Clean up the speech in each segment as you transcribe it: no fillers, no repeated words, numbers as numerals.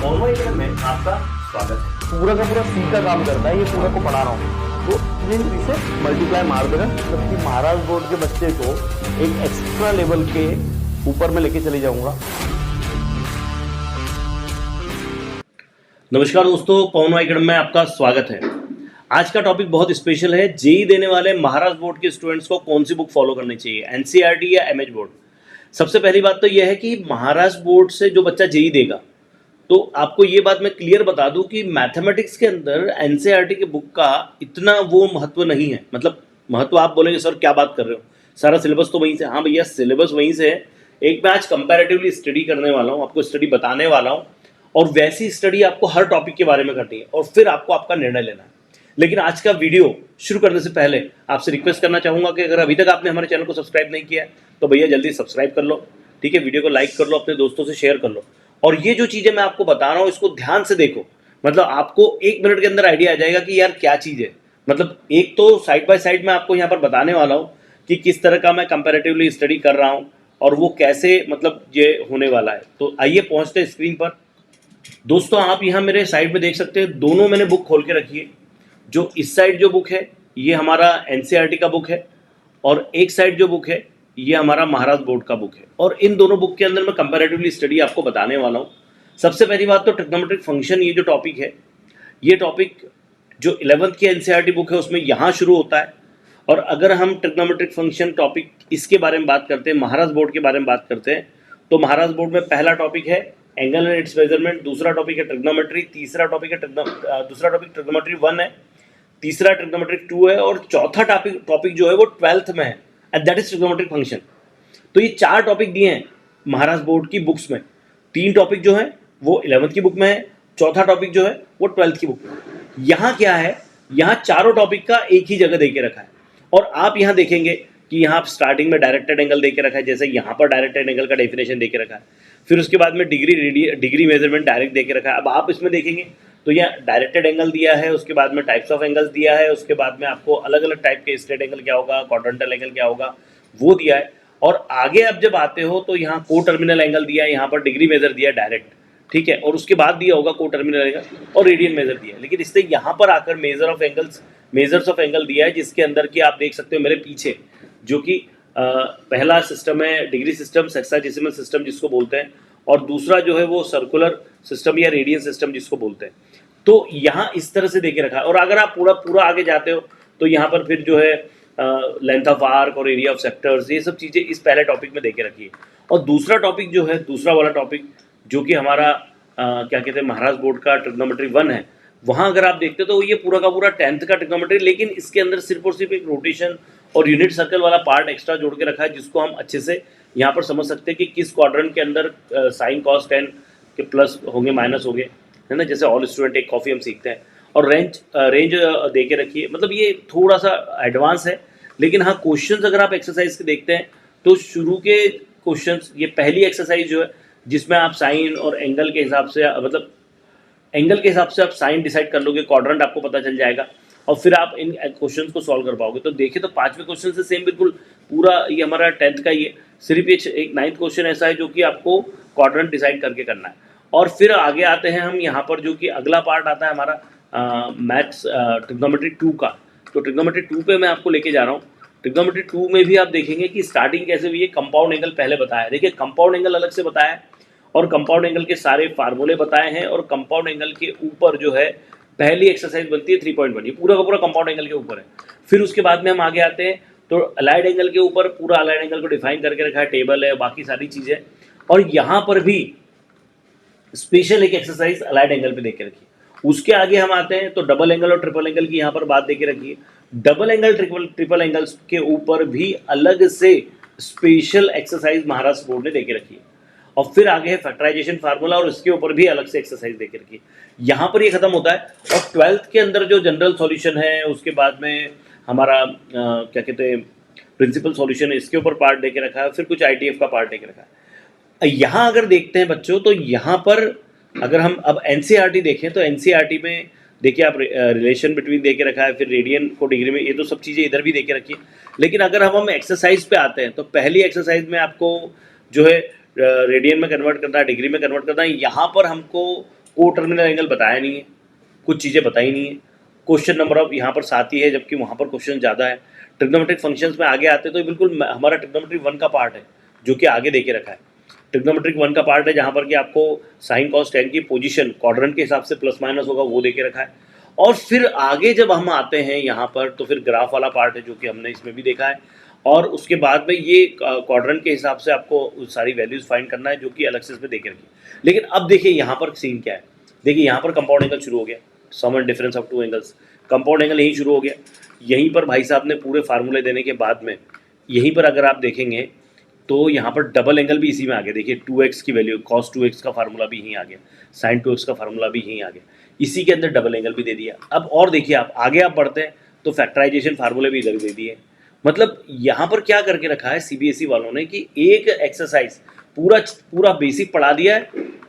Online में आपका स्वागत है। पूरा का पूरा सी का काम करता है, ये पूरा को पढ़ा रहा हूँ तो इसे मल्टीप्लाई मार देना, जबकि महाराज बोर्ड के बच्चे को एक एक्स्ट्रा लेवल के ऊपर में लेके चले जाऊंगा। नमस्कार दोस्तों, पवन एकेडमी में आपका स्वागत है। आज का टॉपिक बहुत स्पेशल है। जेई देने वाले महाराज बोर्ड के स्टूडेंट्स को कौन सी बुक फॉलो करनी चाहिए, एनसीईआरटी या एमएच बोर्ड। सबसे पहली बात तो यह है कि महाराज बोर्ड से जो बच्चा जेई देगा, तो आपको ये बात मैं क्लियर बता दूं कि मैथमेटिक्स के अंदर एनसीईआरटी के बुक का इतना वो महत्व नहीं है। मतलब महत्व आप बोलेंगे सर क्या बात कर रहे हो, सारा सिलेबस तो वहीं से। हाँ भैया, सिलेबस वहीं से है। एक मैं आज कंपैरेटिवली स्टडी करने वाला हूँ, आपको स्टडी बताने वाला हूँ, और वैसी स्टडी आपको हर टॉपिक के बारे में करनी है और फिर आपको आपका निर्णय लेना है। लेकिन आज का वीडियो शुरू करने से पहले आपसे रिक्वेस्ट करना चाहूँगा कि अगर अभी तक आपने हमारे चैनल को सब्सक्राइब नहीं किया है तो भैया जल्दी सब्सक्राइब कर लो, ठीक है। वीडियो को लाइक कर लो, अपने दोस्तों से शेयर कर लो, और ये जो चीज़ें मैं आपको बता रहा हूँ इसको ध्यान से देखो। मतलब आपको 1 मिनट के अंदर आइडिया आ जाएगा कि यार क्या चीज़ है। मतलब एक तो साइड बाय साइड मैं आपको यहाँ पर बताने वाला हूँ कि किस तरह का मैं कंपैरेटिवली स्टडी कर रहा हूँ और वो कैसे मतलब ये होने वाला है। तो आइए पहुँचते हैं स्क्रीन पर। दोस्तों आप यहाँ मेरे साइड में देख सकते हैं, दोनों मैंने बुक खोल के रखी है। जो इस साइड जो बुक है ये हमारा एनसीईआरटी का बुक है, और एक साइड जो बुक है ये हमारा महाराज बोर्ड का बुक है। और इन दोनों बुक के अंदर मैं कंपैरेटिवली स्टडी आपको बताने वाला हूँ। सबसे पहली बात तो ट्रिग्नोमेट्रिक फंक्शन, ये जो टॉपिक है, ये टॉपिक जो 11th की एनसीईआरटी बुक है उसमें यहाँ शुरू होता है। और अगर हम ट्रिग्नोमेट्रिक फंक्शन टॉपिक इसके बारे में बात करते हैं, महाराज बोर्ड के बारे में बात करते हैं, तो महाराज बोर्ड में पहला टॉपिक है एंगल एंड इट्स मेजरमेंट, दूसरा टॉपिक है ट्रिग्नोमेट्री, दूसरा टॉपिक ट्रिग्नोमेट्री 1 है, तीसरा ट्रिग्नोमेट्री 2 है, और चौथा टॉपिक जो है वो 12th में है, and that is trigonometric function. तो ये 4 टॉपिक दिए हैं महाराज बोर्ड की बुक्स में। 3 टॉपिक जो है वो 11th की बुक में है, चौथा टॉपिक जो है वो 12th की बुक में। यहाँ क्या है, यहाँ चारों टॉपिक का एक ही जगह दे के रखा है। और आप यहाँ देखेंगे कि यहाँ स्टार्टिंग में डायरेक्टेड एंगल दे के रखा है, जैसे यहाँ पर डायरेक्टेड एंगल का डेफिनेशन दे के रखा है। फिर उसके बाद में डिग्री मेजरमेंट डायरेक्ट दे के रखा है। अब आप इसमें देखेंगे तो यह डायरेक्टेड एंगल दिया है, उसके बाद में टाइप्स ऑफ एंगल्स दिया है, उसके बाद में आपको अलग अलग टाइप के स्ट्रेट एंगल क्या होगा, क्वाड्रेंटल एंगल क्या होगा, वो दिया है। और आगे आप जब आते हो तो यहाँ को टर्मिनल एंगल दिया है, यहाँ पर डिग्री मेजर दिया है डायरेक्ट, ठीक है। और उसके बाद दिया होगा को टर्मिनल एंगल और रेडियन मेजर दिया है। लेकिन इससे यहाँ पर आकर मेजर्स ऑफ एंगल दिया है, जिसके अंदर की आप देख सकते हो मेरे पीछे, जो कि पहला सिस्टम है डिग्री सिस्टम, सेक्साडेसिमल सिस्टम जिसको बोलते हैं, और दूसरा जो है वो सर्कुलर सिस्टम या रेडियन सिस्टम जिसको बोलते हैं। तो यहाँ इस तरह से देके रखा है। और अगर आप पूरा आगे जाते हो तो यहाँ पर फिर जो है लेंथ ऑफ आर्क और एरिया ऑफ सेक्टर्स, ये सब चीज़ें इस पहले टॉपिक में देके रखी है। और दूसरा टॉपिक जो है, दूसरा वाला टॉपिक जो कि हमारा क्या कहते हैं महाराज बोर्ड का ट्रिग्नोमेट्री 1 है, वहाँ अगर आप देखते हो तो ये पूरा का पूरा 10th का ट्रिग्नोमेट्री, लेकिन इसके अंदर सिर्फ और सिर्फ एक रोटेशन और यूनिट सर्कल वाला पार्ट एक्स्ट्रा जोड़ के रखा है, जिसको हम अच्छे से यहाँ पर समझ सकते हैं कि किस क्वाड्रेंट के अंदर साइन कॉस 10 के प्लस होंगे माइनस होंगे, है ना। जैसे ऑल स्टूडेंट एक कॉफ़ी हम सीखते हैं। और रेंज दे के रखिए। मतलब ये थोड़ा सा एडवांस है, लेकिन हाँ क्वेश्चंस अगर आप एक्सरसाइज के देखते हैं तो शुरू के क्वेश्चंस, ये पहली एक्सरसाइज जो है जिसमें आप साइन और एंगल के हिसाब से, मतलब एंगल के हिसाब से आप साइन डिसाइड कर लोगे, क्वाड्रेंट आपको पता चल जाएगा, और फिर आप इन क्वेश्चंस को सॉल्व कर पाओगे। तो देखिए तो 5वें क्वेश्चन से सेम बिल्कुल पूरा ये हमारा 10th का ही है। सिर्फ ये एक 9th क्वेश्चन ऐसा है जो कि आपको क्वाड्रेंट डिसाइड करके करना है। और फिर आगे आते हैं हम यहाँ पर, जो कि अगला पार्ट आता है हमारा मैथ्स ट्रिग्नोमेट्री 2 का। तो ट्रिग्नोमेट्री 2 पे मैं आपको लेके जा रहा हूँ। ट्रिग्नोमेट्री 2 में भी आप देखेंगे कि स्टार्टिंग कैसे हुई है। कंपाउंड एंगल पहले बताया है, देखिए कंपाउंड एंगल अलग से बताया है, और कंपाउंड एंगल के सारे फार्मूले बताए हैं। और कंपाउंड एंगल के ऊपर जो है पहली एक्सरसाइज बनती है 3.1, ये पूरा का पूरा कंपाउंड एंगल के ऊपर है। फिर उसके बाद में हम आगे आते हैं तो अलाइड एंगल के ऊपर पूरा अलाइड एंगल को डिफाइन करके रखा है, टेबल है, बाकी सारी चीज़ें। और यहाँ पर भी स्पेशल एक एक्सरसाइज अलाइड एंगल पे देके रखी है। उसके आगे हम आते हैं तो डबल एंगल और ट्रिपल एंगल की यहाँ पर बात देके रखी है। डबल एंगल ट्रिपल एंगल्स के ऊपर भी अलग से स्पेशल एक्सरसाइज महाराष्ट्र बोर्ड ने देके रखी है। और फिर आगे है फैक्टराइजेशन फार्मूला, और इसके ऊपर भी अलग से एक्सरसाइज देके रखी है। यहाँ पर ये खत्म होता है। और 12th के अंदर जो जनरल सॉल्यूशन है, उसके बाद में हमारा क्या कहते हैं प्रिंसिपल सॉल्यूशन है, इसके ऊपर पार्ट देके रखा है। फिर कुछ ITF का पार्ट देके रखा है। यहाँ अगर देखते हैं बच्चों, तो यहाँ पर अगर हम अब एनसीईआरटी देखें तो एनसीईआरटी में देखिए आप रिलेशन बिटवीन दे के रखा है, फिर रेडियन को डिग्री में, ये तो सब चीज़ें इधर भी दे के रखी है। लेकिन अगर हम एक्सरसाइज पे आते हैं तो पहली एक्सरसाइज में आपको जो है रेडियन में कन्वर्ट करना है, डिग्री में कन्वर्ट करना है। यहाँ पर हमको को टर्मिनल एंगल बताया नहीं है, कुछ चीज़ें बताई नहीं है। क्वेश्चन नंबर ऑफ यहाँ पर 7 ही है जबकि वहाँ पर क्वेश्चन ज़्यादा है। ट्रिग्नोमेट्रिक फंक्शंस में आगे आते तो बिल्कुल हमारा ट्रिग्नोमेट्रिक 1 का पार्ट है जो कि आगे दे के रखा है। ट्रिग्नोमेट्रिक 1 का पार्ट है जहाँ पर कि आपको साइन कॉस टेन की पोजीशन क्वाड्रेंट के हिसाब से प्लस माइनस होगा, वो दे के रखा है। और फिर आगे जब हम आते हैं यहाँ पर तो फिर ग्राफ वाला पार्ट है जो कि हमने इसमें भी देखा है। और उसके बाद में ये क्वाड्रेंट के हिसाब से आपको सारी वैल्यूज फाइंड करना है जो कि अलग से इसमें दे के रखी। लेकिन अब देखिए यहाँ पर सीन क्या है, देखिए यहाँ पर कंपाउंड एंगल शुरू हो गया, sum and difference of two angles, compound angle यहीं शुरू हो गया। यहीं पर भाई साहब ने पूरे फार्मूले देने के बाद में यहीं पर अगर आप देखेंगे तो यहाँ पर डबल एंगल भी इसी में आ गया। देखिए 2x की वैल्यू cos 2x का फार्मूला भी यहीं आ गया, sin 2x का फार्मूला भी यहीं आ गया, इसी के अंदर डबल एंगल भी दे दिया। अब और देखिए आप आगे आप बढ़ते हैं तो फैक्टराइजेशन फार्मूले भी इधर दे दिए। मतलब यहाँ पर क्या करके रखा है CBSE वालों ने कि एक एक्सरसाइज पूरा बेसिक पढ़ा दिया है,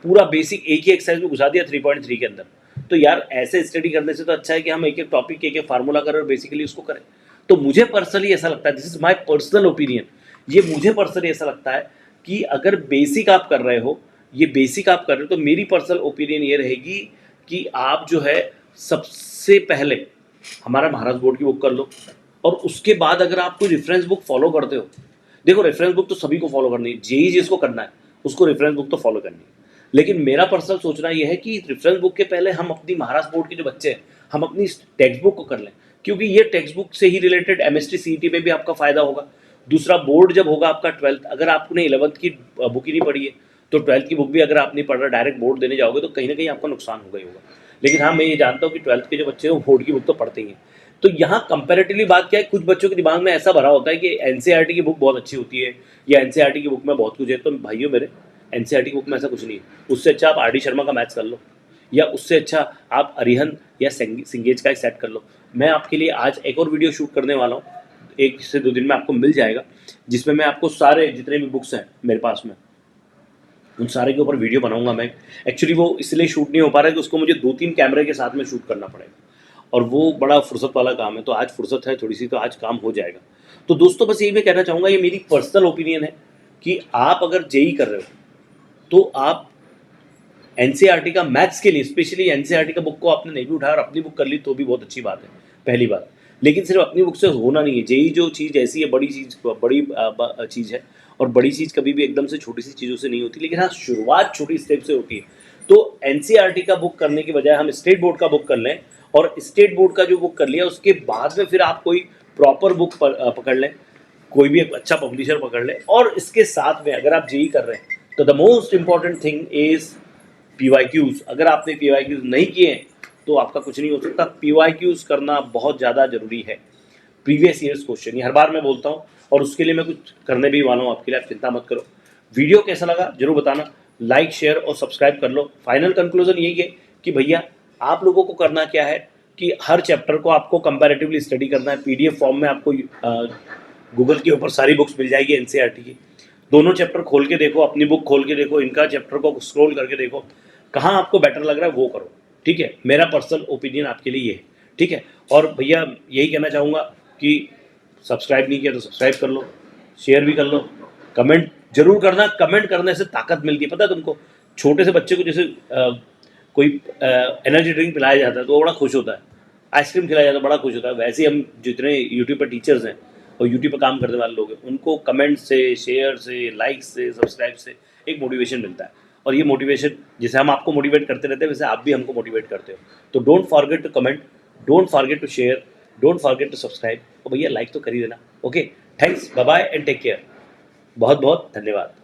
पूरा बेसिक एक ही एक्सरसाइज में घुसा दिया 3.3 के अंदर। तो यार ऐसे स्टडी करने से तो अच्छा है कि हम एक एक टॉपिक एक एक फार्मूला करें और बेसिकली उसको करें। तो मुझे पर्सनली ऐसा लगता है, this is my personal opinion, ये मुझे पर्सनली ऐसा लगता है कि अगर बेसिक आप कर रहे हो, ये बेसिक आप कर रहे हो, तो मेरी पर्सनल ओपिनियन ये रहेगी कि आप जो है सबसे पहले हमारा महाराज बोर्ड की बुक कर लो। और उसके बाद अगर आप कोई रेफरेंस बुक फॉलो करते हो, देखो रेफरेंस बुक तो सभी को फॉलो करनी है, जेई जिसको करना है उसको रेफरेंस बुक तो फॉलो करनी है। लेकिन मेरा पर्सनल सोचना यह है कि रेफरेंस बुक के पहले हम अपनी महाराज बोर्ड के जो बच्चे हैं हम अपनी टेक्स्ट बुक को कर लें, क्योंकि ये टेक्स्ट बुक से ही रिलेटेड MST CET में भी आपका फायदा होगा। दूसरा बोर्ड जब होगा आपका 12th, अगर आपने 11th की बुक ही नहीं पढ़ी है तो 12th की बुक भी अगर आप नहीं पढ़ रहे डायरेक्ट बोर्ड देने जाओगे तो कहीं ना कहीं आपका नुकसान होगा ही होगा। लेकिन हाँ मैं ये जानता हूँ कि 12th के जो बच्चे हैं वो बोर्ड की बुक तो पढ़ते ही हैं। तो यहाँ कंपैरेटिवली बात क्या है, कुछ बच्चों के दिमाग में ऐसा भरा होता है कि NCERT की बुक बहुत अच्छी होती है या NCERT की बुक में बहुत कुछ है। तो भाइयों मेरे NCERT की बुक में ऐसा कुछ नहीं है। उससे अच्छा आप RD शर्मा का मैथ्स कर लो, या उससे अच्छा आप अरिहंत या सिंगेज का एक सेट कर लो। मैं आपके लिए आज एक और वीडियो शूट करने वाला हूँ, 1 से 2 दिन में आपको मिल जाएगा, जिसमें मैं आपको सारे जितने भी बुक्स हैं मेरे पास में उन सारे के ऊपर वीडियो बनाऊंगा। मैं एक्चुअली वो इसलिए शूट नहीं हो पा रहा है कि उसको मुझे 2-3 कैमरे के साथ में शूट करना पड़ेगा और वो बड़ा फुर्सत वाला काम है। तो आज फुर्सत है थोड़ी सी, तो आज काम हो जाएगा। तो दोस्तों बस यही मैं कहना चाहूँगा, ये मेरी पर्सनल ओपिनियन है कि आप अगर जेई कर रहे हो तो आप NCERT का मैथ्स के लिए स्पेशली NCERT का बुक को आपने नहीं भी उठाया और अपनी बुक कर ली तो भी बहुत अच्छी बात है, पहली बात। लेकिन सिर्फ अपनी बुक से होना नहीं है। जेई जो चीज़ ऐसी है, बड़ी चीज़ है और बड़ी चीज़ कभी भी एकदम से छोटी सी चीज़ों से नहीं होती। लेकिन हाँ, शुरुआत छोटी स्टेप से होती है। तो NCERT का बुक करने की बजाय हम स्टेट बोर्ड का बुक कर लें और स्टेट बोर्ड का जो बुक कर लिया उसके बाद में फिर आप कोई प्रॉपर बुक पकड़ लें, कोई भी एक अच्छा पब्लिशर पकड़ लें। और इसके साथ में अगर आप जेई कर रहे हैं तो the most important thing is PYQs। अगर आपने PYQs नहीं किए हैं तो आपका कुछ नहीं हो सकता। PYQs करना बहुत ज़्यादा ज़रूरी है, प्रीवियस ईयर्स क्वेश्चन, ये हर बार मैं बोलता हूँ और उसके लिए मैं कुछ करने भी वाला हूँ आपके लिए, आप चिंता मत करो। वीडियो कैसा लगा जरूर बताना, लाइक शेयर और सब्सक्राइब कर लो। फाइनल कंक्लूजन यही है कि भैया आप लोगों को करना क्या है कि हर चैप्टर को आपको कंपैरेटिवली स्टडी करना है। PDF फॉर्म में आपको गूगल के ऊपर सारी बुक्स मिल जाएगी NCERT की। दोनों चैप्टर खोल के देखो, अपनी बुक खोल के देखो, इनका चैप्टर को स्क्रॉल करके देखो, कहाँ आपको बेटर लग रहा है वो करो, ठीक है। मेरा पर्सनल ओपिनियन आपके लिए ये है, ठीक है। और भैया यही कहना चाहूँगा कि सब्सक्राइब नहीं किया तो सब्सक्राइब कर लो, शेयर भी कर लो, कमेंट जरूर करना। कमेंट करने से ताकत मिलती है, पता है तुमको। छोटे से बच्चे को जैसे कोई एनर्जी ड्रिंक पिलाया जाता है तो वो बड़ा खुश होता है, आइसक्रीम खिलाया जाता है बड़ा खुश होता है। वैसे ही हम जितने यूट्यूब पर टीचर्स हैं और यूट्यूब पर काम करने वाले लोग हैं उनको कमेंट से, शेयर से, लाइक से, सब्सक्राइब से एक मोटिवेशन मिलता है। और ये मोटिवेशन जैसे हम आपको मोटिवेट करते रहते हैं वैसे आप भी हमको मोटिवेट करते हो। तो don't forget to comment, don't forget to share, don't forget to subscribe और भैया लाइक तो कर ही देना। Okay, thanks, bye bye and take care. बहुत बहुत धन्यवाद।